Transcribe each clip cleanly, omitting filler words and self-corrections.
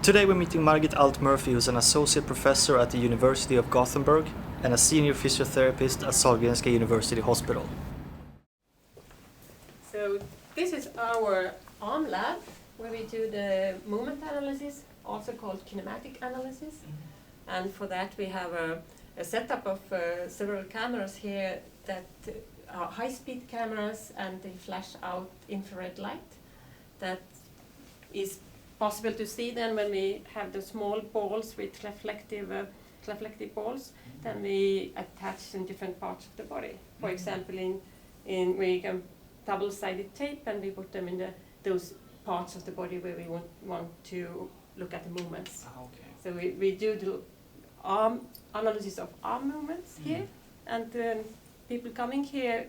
Today we're meeting Margit Alt-Murphy, who's an associate professor at the University of Gothenburg and a senior physiotherapist at Sahlgrenska University Hospital. So this is our arm lab, where we do the movement analysis, also called kinematic analysis. And for that we have a setup of several cameras here that are high-speed cameras, and they flash out infrared light. That is possible to see then when we have the small balls with reflective balls. Then we attach in different parts of the body. For example, in we can double-sided tape, and we put them in those parts of the body where we want to look at the movements. Okay. So we do the arm analysis of arm movements here, and people coming here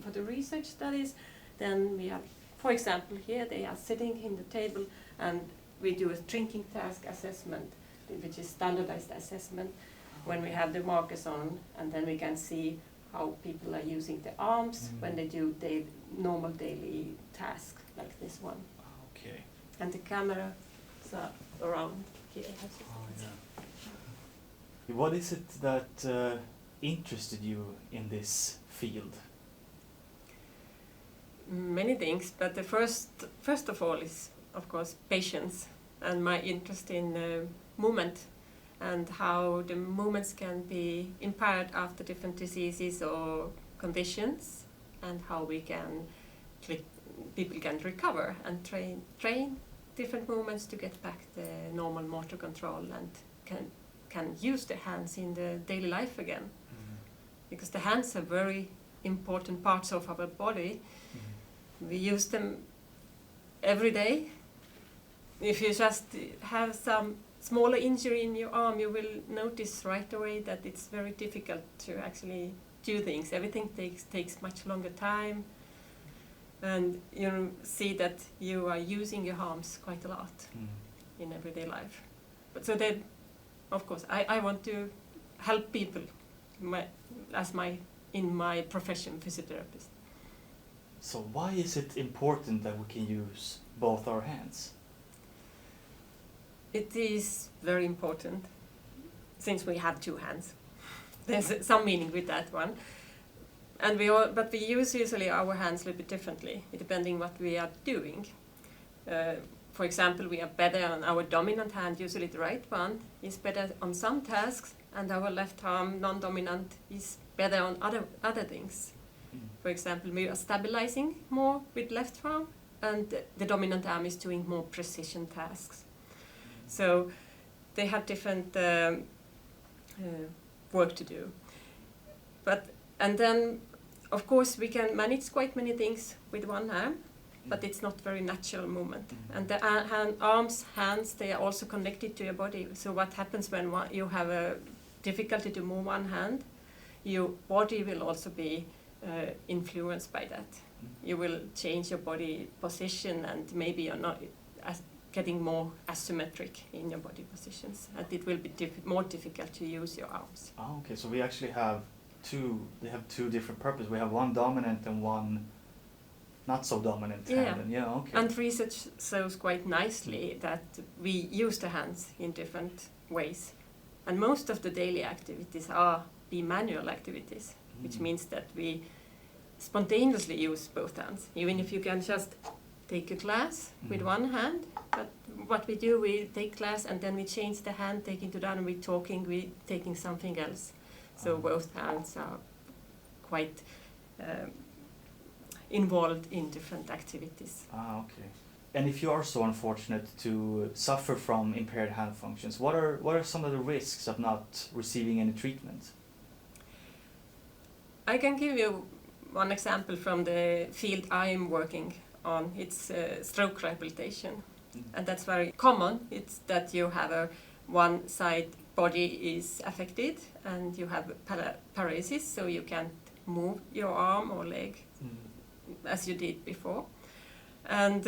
for the research studies, then we have, for example, here they are sitting in the table, and we do a drinking task assessment, which is standardized assessment, when we have the markers on, and then we can see how people are using the arms when they do their normal daily task, like this one. Okay. And the camera is around here. What is it that interested you in this field? Many things, but the first of all is, of course, patience, and my interest in movement and how the movements can be impaired after different diseases or conditions, and how people can recover and train different movements to get back the normal motor control, and can use the hands in the daily life again. Because the hands are very important parts of our body. We use them every day. If you just have some smaller injury in your arm, you will notice right away that it's very difficult to actually do things. Everything takes much longer time, and you see that you are using your arms quite a lot in everyday life. But so then, of course, I want to help people in my profession, physiotherapist. So why is it important that we can use both our hands? It is very important, since we have two hands. There's some meaning with that one. And but we use usually our hands a little bit differently, depending what we are doing. For example, we are better on our dominant hand, usually the right one, is better on some tasks, and our left arm, non-dominant, is better on other things. For example, we are stabilizing more with left arm, and the dominant arm is doing more precision tasks. So they have different work to do. And then, of course, we can manage quite many things with one arm, but it's not very natural movement. And the hands, they are also connected to your body. So what happens when you have a difficulty to move one hand, your body will also be influenced by that. You will change your body position, and maybe you're not getting more asymmetric in your body positions, and it will be more difficult to use your arms. Oh, okay, so we actually have two different purposes. We have one dominant and one not so dominant hand. Yeah, okay. And research shows quite nicely that we use the hands in different ways. And most of the daily activities are manual activities, which means that we spontaneously use both hands, even if you can just take a class with one hand. But what we do, we take class and then we change the hand, taking to that, and we're taking something else. So both hands are quite involved in different activities. Okay. And if you are so unfortunate to suffer from impaired hand functions, what are some of the risks of not receiving any treatment? I can give you one example from the field I am working on. It's stroke rehabilitation, and that's very common. It's that you have one side body is affected, and you have paralysis, so you can't move your arm or leg as you did before. And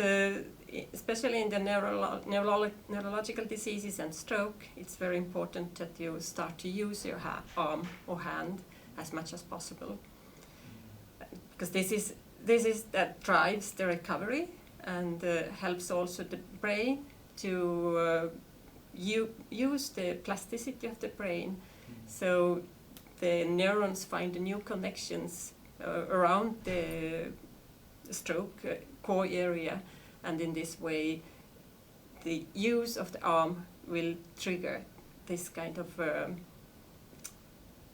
especially in the neurological diseases and stroke, it's very important that you start to use your arm or hand as much as possible, because this is that drives the recovery and helps also the brain to use the plasticity of the brain, so the neurons find the new connections around the stroke core area, and in this way the use of the arm will trigger this kind of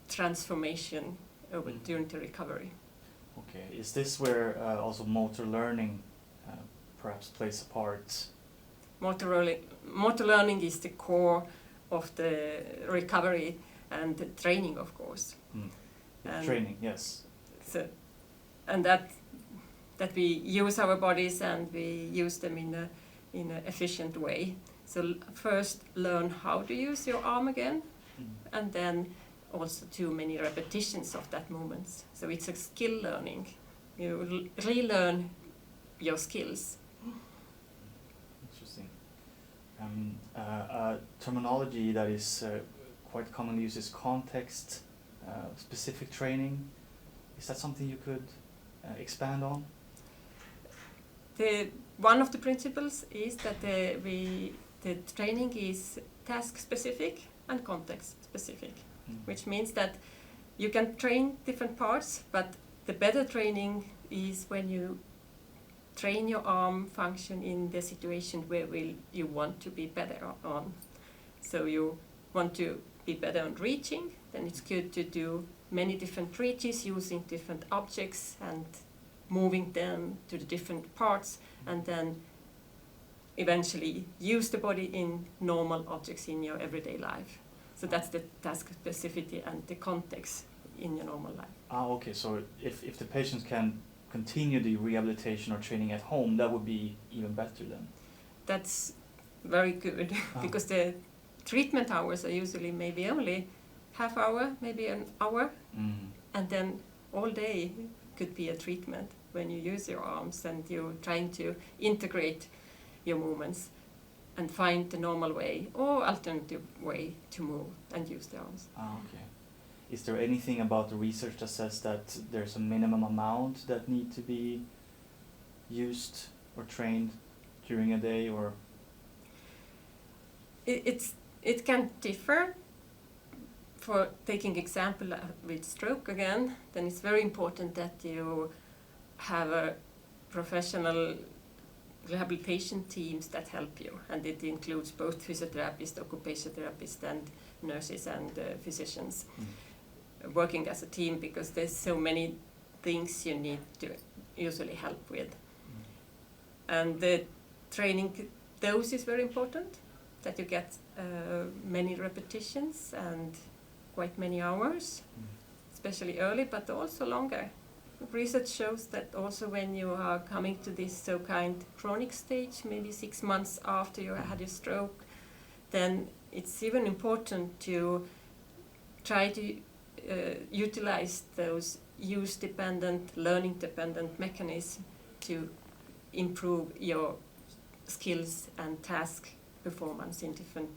transformation during the recovery. Okay, is this where also motor learning perhaps plays a part? Motor learning is the core of the recovery and the training, of course. Training, yes. So, and that we use our bodies and we use them in an efficient way. So first learn how to use your arm again, and then also too many repetitions of that movements. So it's a skill learning. You relearn your skills. Interesting. Terminology that is quite commonly used is context specific training. Is that something you could expand on? One of the principles is that the training is task specific and context specific, which means that you can train different parts, but the better training is when you train your arm function in the situation where you want to be better on. So you want to be better on reaching, then it's good to do many different reaches using different objects and moving them to the different parts, and then eventually use the body in normal objects in your everyday life. So that's the task specificity and the context in your normal life. Okay, so if the patients can continue the rehabilitation or training at home, that would be even better then? That's very good, because the treatment hours are usually maybe only half hour, maybe an hour, and then all day could be a treatment when you use your arms and you're trying to integrate your movements and find the normal way or alternative way to move and use the arms. Okay. Is there anything about the research that says that there's a minimum amount that need to be used or trained during a day, or? It can differ. For taking example with stroke again, then it's very important that you have a professional rehabilitation teams that help you, and it includes both physiotherapists, occupational therapists, and nurses and physicians working as a team, because there's so many things you need to usually help with. And the training dose is very important, that you get many repetitions and quite many hours, especially early, but also longer. Research shows that also when you are coming to this so-called chronic stage, maybe 6 months after you had your stroke, then it's even important to try to utilize those use-dependent, learning-dependent mechanisms to improve your skills and task performance in different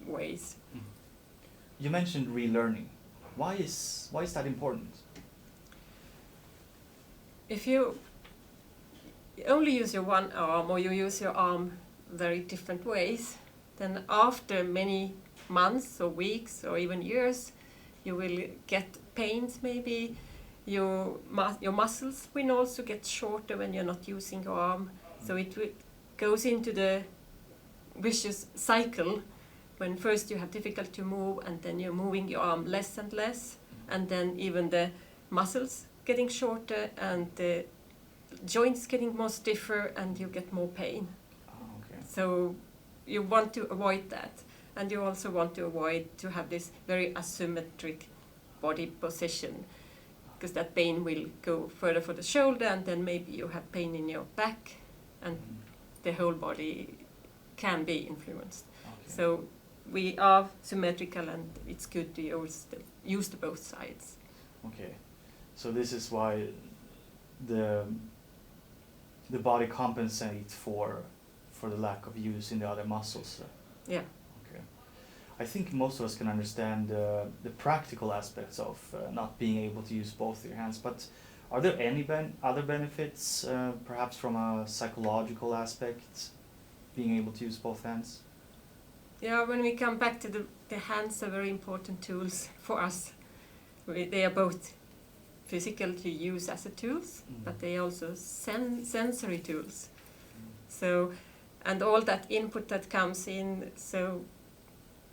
ways. You mentioned relearning. Why is that important? If you only use your one arm, or you use your arm very different ways, then after many months or weeks or even years, you will get pains maybe. Your muscles will also get shorter when you're not using your arm. So it goes into the vicious cycle when first you have difficulty to move, and then you're moving your arm less and less, and then even the muscles getting shorter and the joints getting more stiffer, and you get more pain. Okay. So you want to avoid that, and you also want to avoid to have this very asymmetric body position, because that pain will go further for the shoulder, and then maybe you have pain in your back, and the whole body can be influenced. Okay. So we are symmetrical, and it's good to use the both sides. Okay, so this is why the body compensates for the lack of use in the other muscles. Yeah. Okay. I think most of us can understand the practical aspects of not being able to use both your hands, but are there any other benefits, perhaps from a psychological aspect? being able to use both hands? Yeah, when we come back to the hands are very important tools for us. They are both physical to use as a tools, but they are also sensory tools. So, and all that input that comes in, so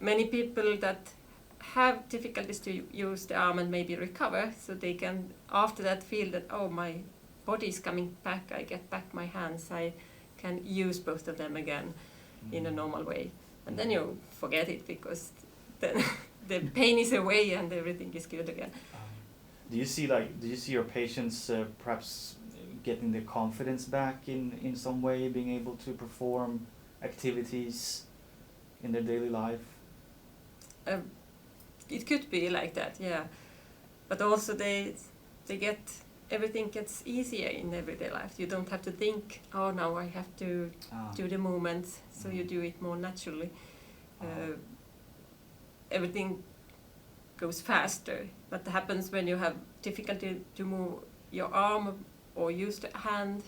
many people that have difficulties to use the arm and maybe recover, so they can after that feel that, oh, my body is coming back, I get back my hands, I can use both of them again in a normal way. And then you forget it because then the pain is away and everything is good again. Do you see your patients perhaps getting their confidence back in some way, being able to perform activities in their daily life? It could be like that, yeah. But also everything gets easier in everyday life. You don't have to think, oh, now I have to do the movements, so you do it more naturally. Everything goes faster. What happens when you have difficulty to move your arm or use the hand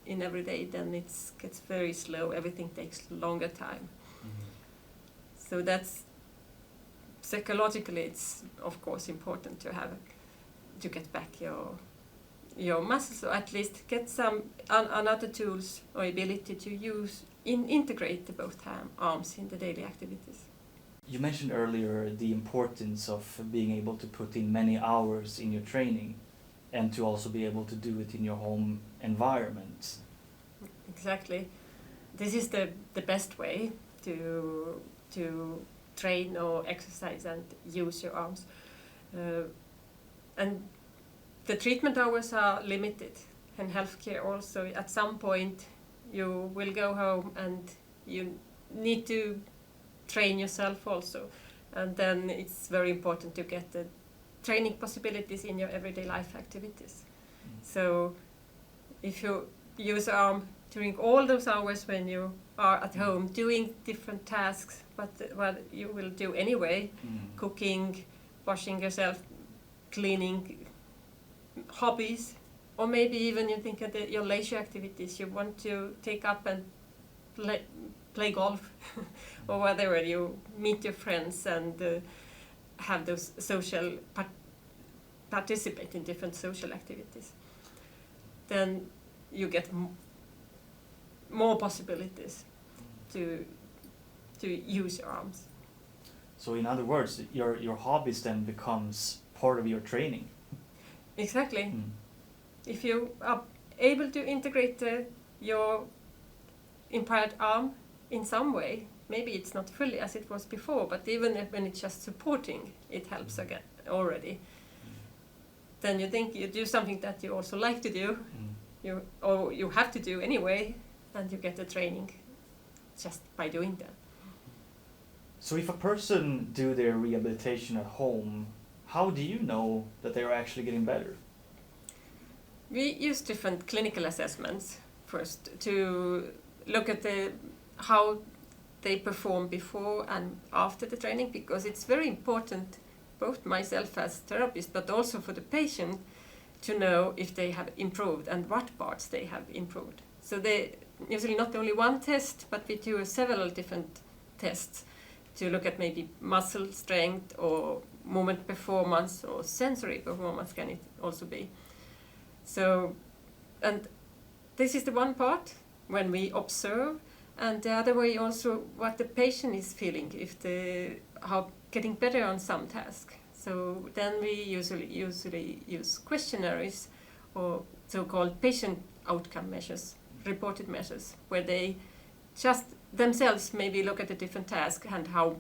in every day, then it gets very slow. Everything takes longer time. So that's psychologically, it's of course important to get back your muscles, or at least get some another tools or ability to integrate both arms in the daily activities. You mentioned earlier the importance of being able to put in many hours in your training and to also be able to do it in your home environment. Exactly. This is the best way to train or exercise and use your arms. And the treatment hours are limited, and healthcare also. At some point you will go home and you need to train yourself also. And then it's very important to get the training possibilities in your everyday life activities. So if you use arm during all those hours when you are at home doing different tasks, but what you will do anyway, cooking, washing yourself, cleaning, hobbies, or maybe even you think of your leisure activities, you want to take up and play golf, or whatever, you meet your friends and have those social, participate in different social activities. Then you get more possibilities to use your arms. So in other words, your hobbies then becomes part of your training. Exactly. If you are able to integrate your impaired arm in some way, maybe it's not fully as it was before, but even when it's just supporting, it helps again already. Then you think you do something that you also like to do, you have to do anyway, and you get the training just by doing that. So if a person do their rehabilitation at home, how do you know that they are actually getting better? We use different clinical assessments first to look at how they perform before and after the training, because it's very important, both myself as therapist, but also for the patient, to know if they have improved and what parts they have improved. So they usually not only one test, but we do several different tests to look at maybe muscle strength or movement performance or sensory performance can it also be. So, and this is the one part when we observe, and the other way also what the patient is feeling, if how getting better on some task. So then we usually use questionnaires or so-called patient outcome measures, reported measures, where they just themselves maybe look at a different task and how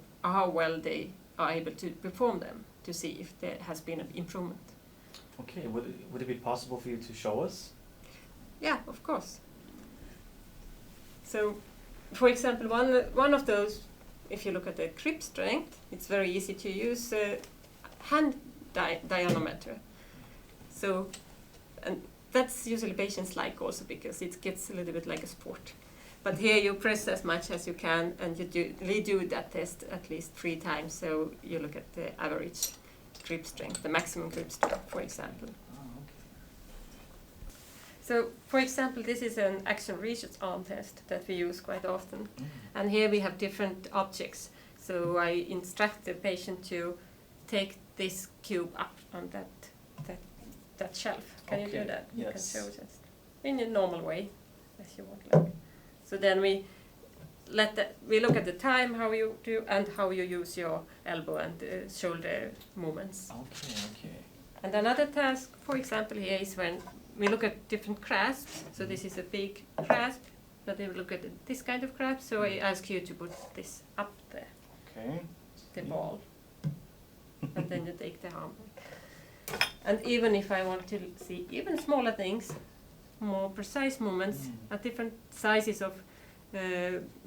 well they are able to perform them, to see if there has been an improvement. Okay, would it be possible for you to show us? Yeah, of course. So, for example, one of those, if you look at the grip strength, it's very easy to use hand dynamometer. So, and that's usually patients like also because it gets a little bit like a sport. But here you press as much as you can, and you redo that test at least 3 times. So you look at the average grip strength, the maximum grip strength, for example. Oh, okay. So, for example, this is an action research arm test that we use quite often. Mm. And here we have different objects. So I instruct the patient to take this cube up on that shelf. Can you do Okay, that? You can yes. show just in a normal way, as you want. Like. So then we look at the time, how you do, and how you use your elbow and shoulder movements. Okay. And another task, for example, here is when we look at different grasps. So this is a big grasp, but then we look at this kind of grasp. So I ask you to put this up there, Okay. the ball, and then you take the arm. And even if I want to see even smaller things, more precise movements at different sizes of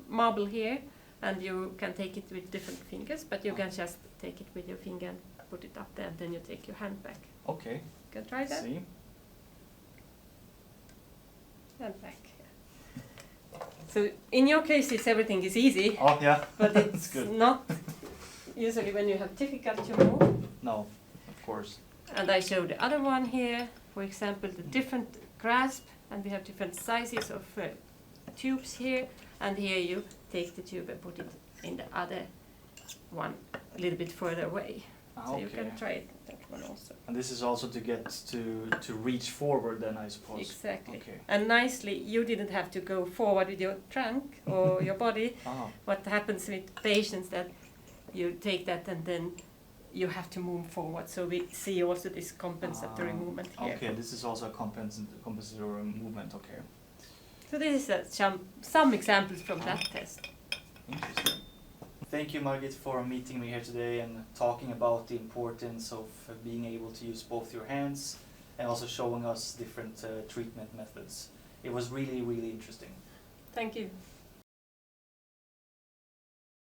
marble here, and you can take it with different fingers, but you can just take it with your finger and put it up there, and then you take your hand back. Okay. You can try that. See. And back. So in your case, everything is easy, Oh yeah. but it's good. not usually when you have difficult to move. No, of course. And I show the other one here, for example, the different grasp, and we have different sizes of tubes here, and here you take the tube and put it in the other one a little bit further away. So you can try that one also. And this is also to get to reach forward then, I suppose. Exactly. Okay. And nicely, you didn't have to go forward with your trunk or your body. What happens with patients that you take that and then you have to move forward. So we see also this compensatory movement here. Okay, this is also a compensatory movement, okay. So this is some examples from that test. Interesting. Thank you, Margit, for meeting me here today and talking about the importance of being able to use both your hands and also showing us different treatment methods. It was really, really interesting. Thank you.